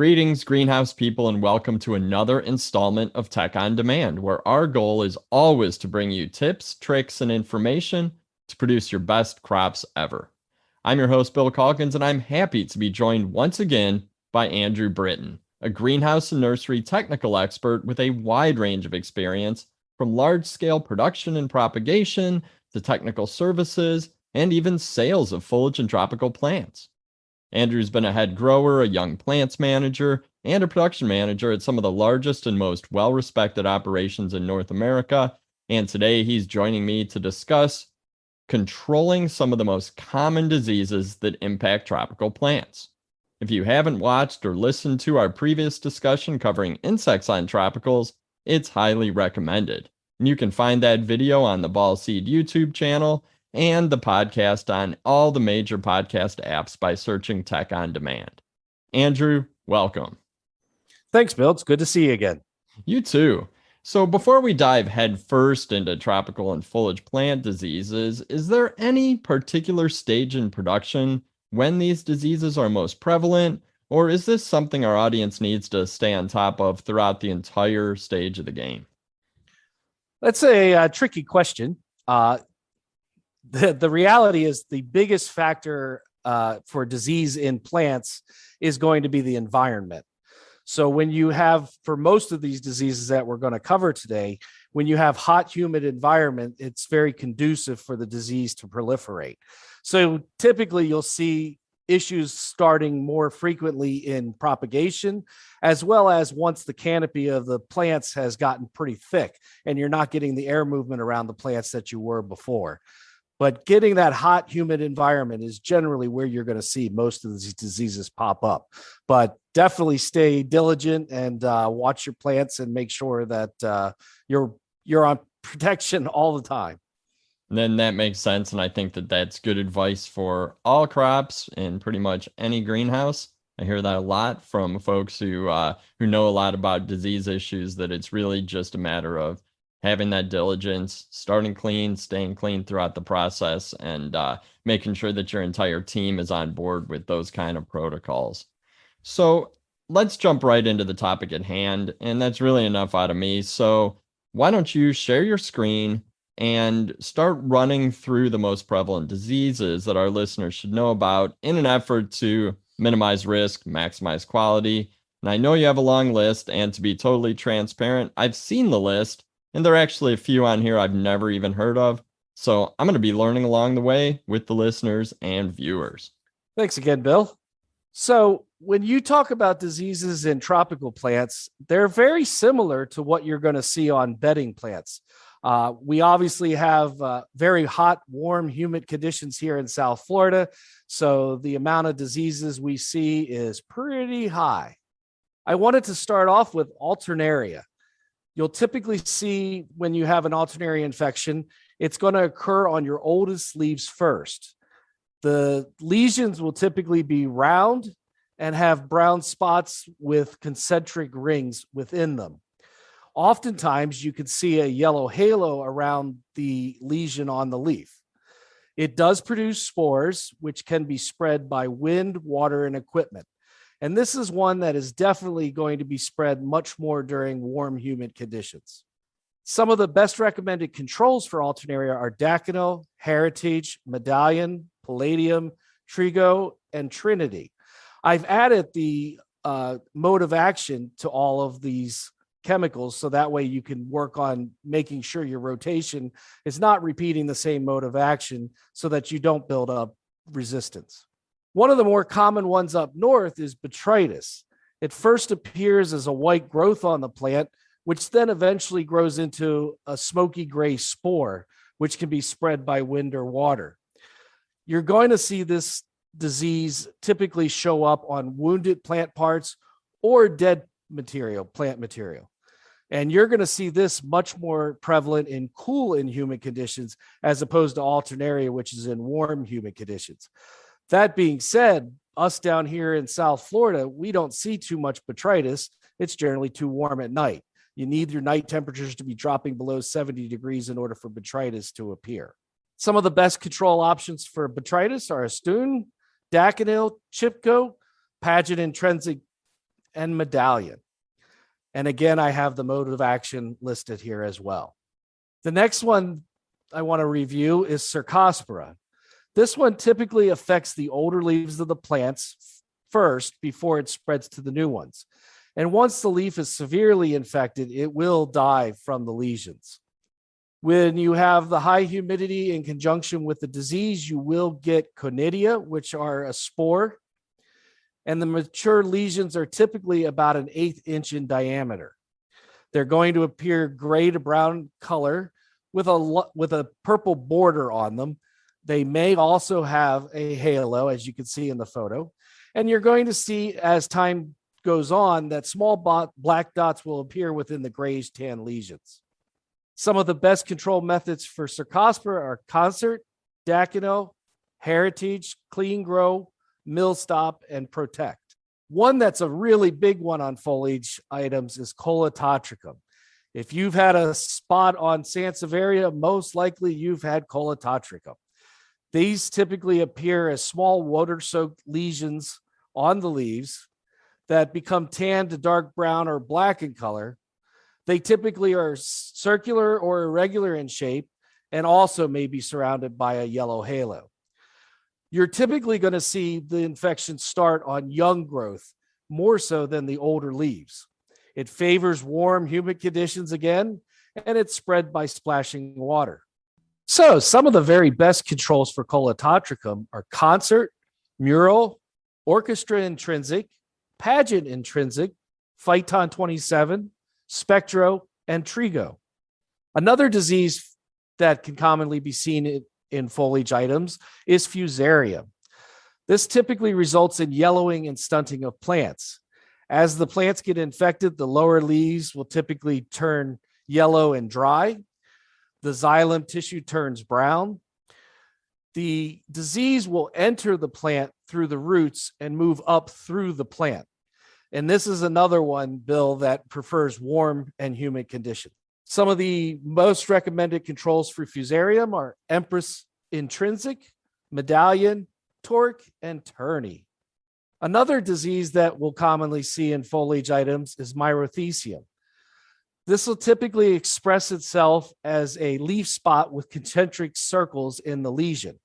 Greetings, greenhouse people, and welcome to another installment of Tech on Demand, where our goal is always to bring you tips, tricks, and information to produce your best crops ever. I'm your host, Bill Calkins, and I'm happy to be joined once again by Andrew Britten, a greenhouse and nursery technical expert with a wide range of experience from large-scale production and propagation to technical services and even sales of foliage and tropical plants. Andrew's been a head grower, a young plants manager, and a production manager at some of the largest and most well-respected operations in North America, and today he's joining me to discuss controlling some of the most common diseases that impact tropical plants. If you haven't watched or listened to our previous discussion covering insects on tropicals, it's highly recommended. And you can find that video on the Ball Seed YouTube channel and the podcast on all the major podcast apps by searching Tech on Demand. Andrew, welcome. Thanks, Bill. It's good to see you again. You too. So before we dive headfirst into tropical and foliage plant diseases, is there any particular stage in production when these diseases are most prevalent, or is this something our audience needs to stay on top of throughout the entire stage of the game? That's a tricky question. The reality is the biggest factor for disease in plants is going to be the environment. So when you have, for most of these diseases that we're going to cover today, when you have hot, humid environment, it's very conducive for the disease to proliferate. So typically you'll see issues starting more frequently in propagation, as well as once the canopy of the plants has gotten pretty thick and you're not getting the air movement around the plants that you were before. But getting that hot, humid environment is generally where you're going to see most of these diseases pop up. But definitely stay diligent and watch your plants and make sure that you're on protection all the time. And then that makes sense, and I think that that's good advice for all crops in pretty much any greenhouse. I hear that a lot from folks who know a lot about disease issues, that it's really just a matter of having that diligence, starting clean, staying clean throughout the process, and making sure that your entire team is on board with those kind of protocols. So let's jump right into the topic at hand, and that's really enough out of me. So why don't you share your screen and start running through the most prevalent diseases that our listeners should know about in an effort to minimize risk, maximize quality. And I know you have a long list, and to be totally transparent, I've seen the list, and there are actually a few on here I've never even heard of. So I'm going to be learning along the way with the listeners and viewers. Thanks again, Bill. So when you talk about diseases in tropical plants, they're very similar to what you're going to see on bedding plants. We obviously have very hot, warm, humid conditions here in South Florida. So the amount of diseases we see is pretty high. I wanted to start off with Alternaria. You'll typically see when you have an Alternaria infection, it's going to occur on your oldest leaves first. The lesions will typically be round and have brown spots with concentric rings within them. Oftentimes, you could see a yellow halo around the lesion on the leaf. It does produce spores, which can be spread by wind, water, and equipment. And this is one that is definitely going to be spread much more during warm, humid conditions. Some of the best recommended controls for Alternaria are Daconil, Heritage, Medallion, Palladium, Trigo, and Trinity. I've added the mode of action to all of these chemicals, so that way you can work on making sure your rotation is not repeating the same mode of action so that you don't build up resistance. One of the more common ones up north is Botrytis. It first appears as a white growth on the plant, which then eventually grows into a smoky gray spore, which can be spread by wind or water. You're going to see this disease typically show up on wounded plant parts or dead material, plant material. And you're going to see this much more prevalent in cool and humid conditions as opposed to Alternaria, which is in warm, humid conditions. That being said, us down here in South Florida, we don't see too much Botrytis. It's generally too warm at night. You need your night temperatures to be dropping below 70 degrees in order for Botrytis to appear. Some of the best control options for Botrytis are Astune, Daconil, Chipco, Paget intrinsic and medallion. And again, I have the mode of action listed here as well. The next one I want to review is Cercospora. This one typically affects the older leaves of the plants first before it spreads to the new ones. And once the leaf is severely infected, it will die from the lesions. When you have the high humidity in conjunction with the disease, you will get Connidia, which are a spore. And the mature lesions are typically about an 1/8 inch in diameter. They're going to appear gray to brown color with a purple border on them. They may also have a halo, as you can see in the photo. And you're going to see as time goes on that small black dots will appear within the grayish tan lesions. Some of the best control methods for Cercospora are concert, Dacano, heritage, clean grow, mill stop, and protect. One that's a really big one on foliage items is Colototricum. If you've had a spot on Sansevieria, most likely you've had Colototricum. These typically appear as small water-soaked lesions on the leaves that become tan to dark brown or black in color. They typically are circular or irregular in shape and also may be surrounded by a yellow halo. You're typically going to see the infection start on young growth more so than the older leaves. It favors warm, humid conditions again, and it's spread by splashing water. So some of the very best controls for Colototricum are concert, mural, orchestra intrinsic, pageant intrinsic, Phyton 27, spectro, and trigo. Another disease that can commonly be seen in foliage items is Fusarium. This typically results in yellowing and stunting of plants. As the plants get infected, the lower leaves will typically turn yellow and dry. The xylem tissue turns brown. The disease will enter the plant through the roots and move up through the plant. And this is another one, Bill, that prefers warm and humid conditions. Some of the most recommended controls for Fusarium are Empress intrinsic, medallion, torque, and tourney. Another disease that we'll commonly see in foliage items is Myrothesium. This will typically express itself as a leaf spot with concentric circles in the lesion.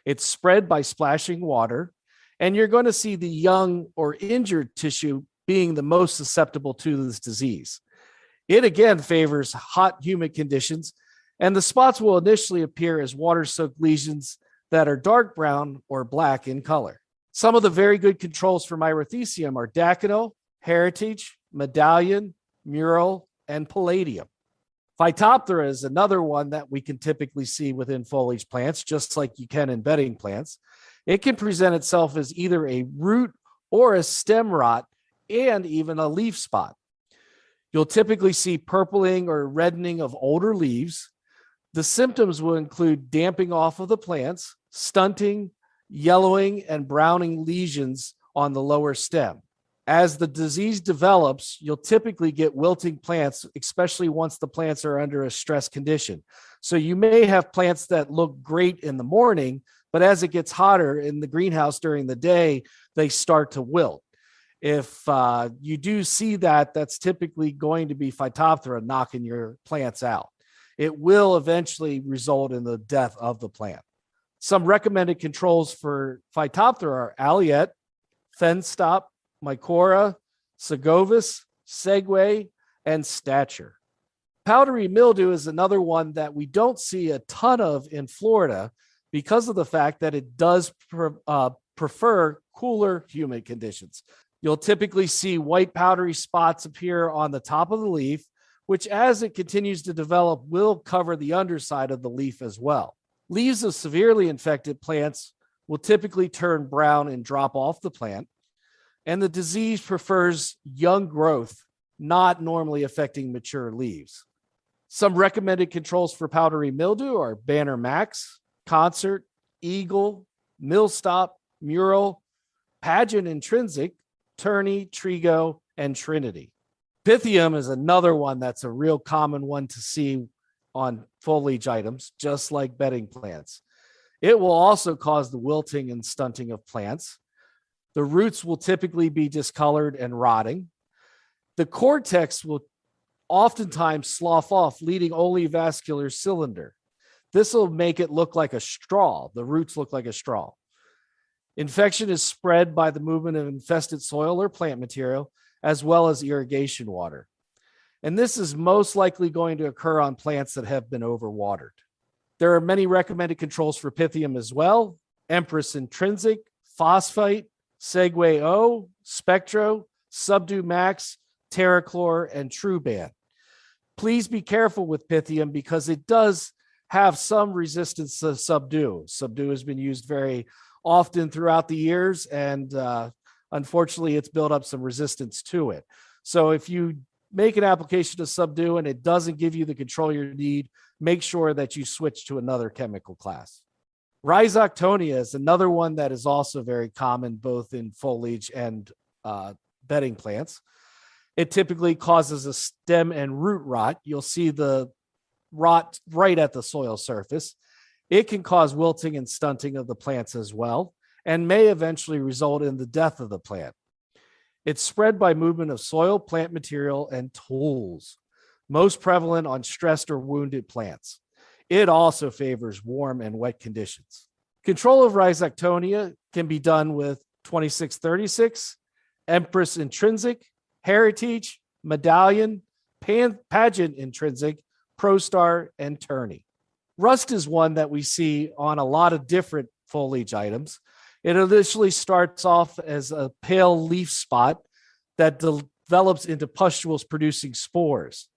It's spread by splashing water, and you're going to see the young or injured tissue being the most susceptible to this disease. It again favors hot, humid conditions, and the spots will initially appear as water-soaked lesions that are dark brown or black in color. Some of the very good controls for Myrothesium are Dacano, heritage, medallion, mural, and palladium. Phytophthora is another one that we can typically see within foliage plants, just like you can in bedding plants. It can present itself as either a root or a stem rot and even a leaf spot. You'll typically see purpling or reddening of older leaves. The symptoms will include damping off of the plants, stunting, yellowing, and browning lesions on the lower stem. As the disease develops, you'll typically get wilting plants, especially once the plants are under a stress condition. So you may have plants that look great in the morning, but as it gets hotter in the greenhouse during the day, they start to wilt. If you do see that, that's typically going to be Phytophthora knocking your plants out. It will eventually result in the death of the plant. Some recommended controls for Phytophthora are Alliette, Fenstop, Mycora, Segovis, Segway, and Stature. Powdery mildew is another one that we don't see a ton of in Florida because of the fact that it does prefer cooler, humid conditions. You'll typically see white powdery spots appear on the top of the leaf, which as it continues to develop will cover the underside of the leaf as well. Leaves of severely infected plants will typically turn brown and drop off the plant, and the disease prefers young growth, not normally affecting mature leaves. Some recommended controls for powdery mildew are Banner Max, Concert, Eagle, Millstop, Mural, Pageant Intrinsic, Tourney, Trigo, and Trinity. Pithium is another one that's a real common one to see on foliage items, just like bedding plants. It will also cause the wilting and stunting of plants. The roots will typically be discolored and rotting. The cortex will oftentimes slough off, leaving only vascular cylinder. This will make it look like a straw. The roots look like a straw. Infection is spread by the movement of infested soil or plant material, as well as irrigation water. And this is most likely going to occur on plants that have been overwatered. There are many recommended controls for Pithium as well: Empress Intrinsic, Phosphite, Segway O, Spectro, Subdue Max, Terrachlor, and Truban. Please be careful with Pithium because it does have some resistance to Subdue. Subdue has been used very often throughout the years, and unfortunately, it's built up some resistance to it. So if you make an application to Subdue and it doesn't give you the control you need, make sure that you switch to another chemical class. Rhizoctonia is another one that is also very common both in foliage and bedding plants. It typically causes a stem and root rot. You'll see the rot right at the soil surface. It can cause wilting and stunting of the plants as well, and may eventually result in the death of the plant. It's spread by movement of soil, plant material, and tools, most prevalent on stressed or wounded plants. It also favors warm and wet conditions. Control of Rhizoctonia can be done with 2636, Empress Intrinsic, Heritage, Medallion, Pageant Intrinsic, ProStar, and Tourney. Rust is one that we see on a lot of different foliage items. It initially starts off as a pale leaf spot that develops into pustules producing spores.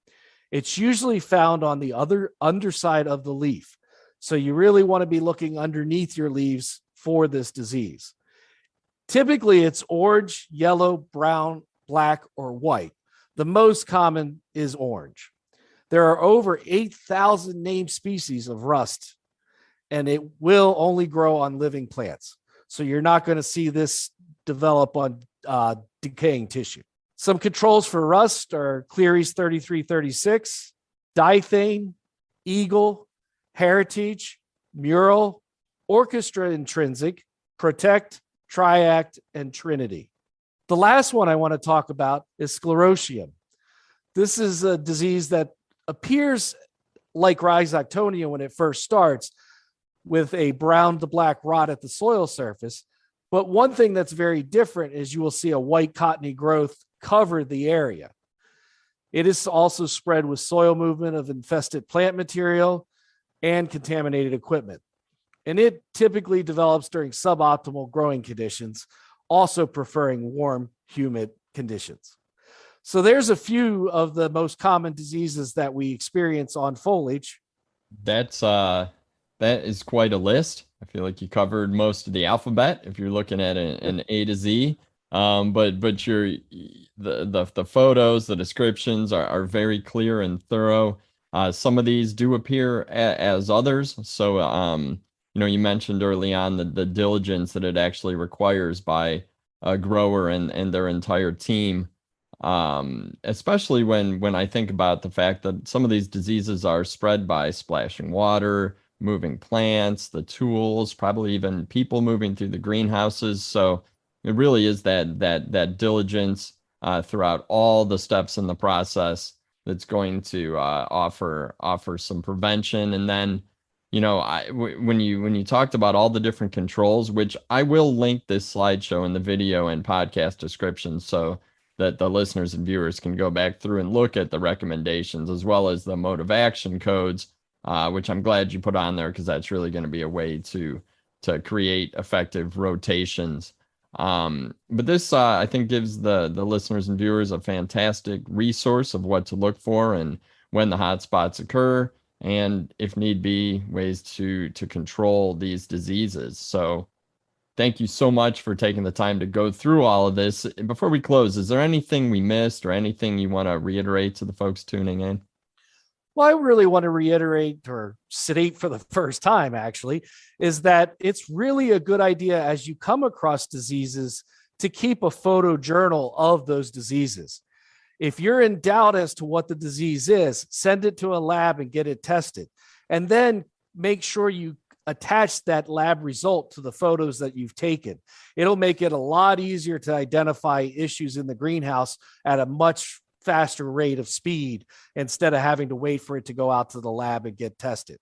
It's usually found on the other underside of the leaf. So you really want to be looking underneath your leaves for this disease. Typically, it's orange, yellow, brown, black, or white. The most common is orange. There are over 8,000 named species of rust, and it will only grow on living plants. So you're not going to see this develop on decaying tissue. Some controls for rust are Cleary's 3336, Dithane, Eagle, Heritage, Mural, Orchestra Intrinsic, Protect, Triact, and Trinity. The last one I want to talk about is Sclerosium. This is a disease that appears like Rhizoctonia when it first starts, with a brown to black rot at the soil surface. But one thing that's very different is you will see a white cottony growth cover the area. It is also spread with soil movement of infested plant material and contaminated equipment. And it typically develops during suboptimal growing conditions, also preferring warm, humid conditions. So there's a few of the most common diseases that we experience on foliage. That is quite a list. I feel like you covered most of the alphabet if you're looking at an A to Z. But the photos, the descriptions are very clear and thorough. Some of these do appear as others. So you mentioned early on the diligence that it actually requires by a grower and their entire team. Especially when I think about the fact that some of these diseases are spread by splashing water, moving plants, the tools, probably even people moving through the greenhouses. So it really is that diligence throughout all the steps in the process that's going to offer some prevention. And then, when you talked about all the different controls, which I will link this slideshow in the video and podcast description, so that the listeners and viewers can go back through and look at the recommendations as well as the mode of action codes, which I'm glad you put on there because that's really going to be a way to create effective rotations. But this, I think, gives the listeners and viewers a fantastic resource of what to look for and when the hot spots occur, and if need be, ways to control these diseases. So thank you so much for taking the time to go through all of this. Before we close, is there anything we missed or anything you want to reiterate to the folks tuning in? Well, I really want to reiterate or state for the first time, actually, is that it's really a good idea as you come across diseases to keep a photo journal of those diseases. If you're in doubt as to what the disease is, send it to a lab and get it tested. And then make sure you attach that lab result to the photos that you've taken. It'll make it a lot easier to identify issues in the greenhouse at a much faster rate of speed instead of having to wait for it to go out to the lab and get tested.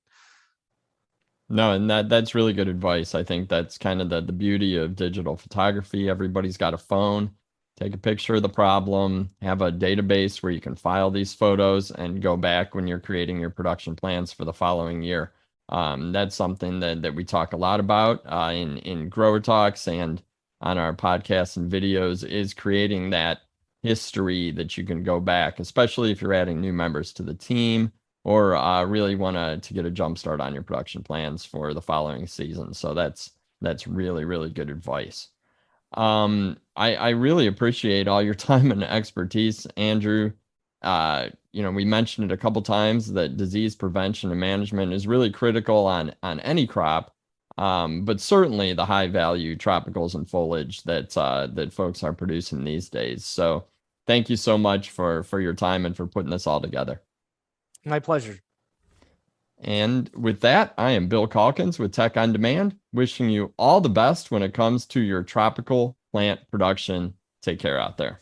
No, and that's really good advice. I think that's kind of the beauty of digital photography. Everybody's got a phone. Take a picture of the problem, have a database where you can file these photos and go back when you're creating your production plans for the following year. That's something that we talk a lot about in Grower Talks and on our podcasts and videos, is creating that history that you can go back, especially if you're adding new members to the team or really want to get a jump start on your production plans for the following season. So that's really, really good advice. I really appreciate all your time and expertise, Andrew. We mentioned it a couple times that disease prevention and management is really critical on any crop, but certainly the high value tropicals and foliage that folks are producing these days. So thank you so much for your time and for putting this all together. My pleasure. And with that, I am Bill Calkins with Tech on Demand, wishing you all the best when it comes to your tropical plant production. Take care out there.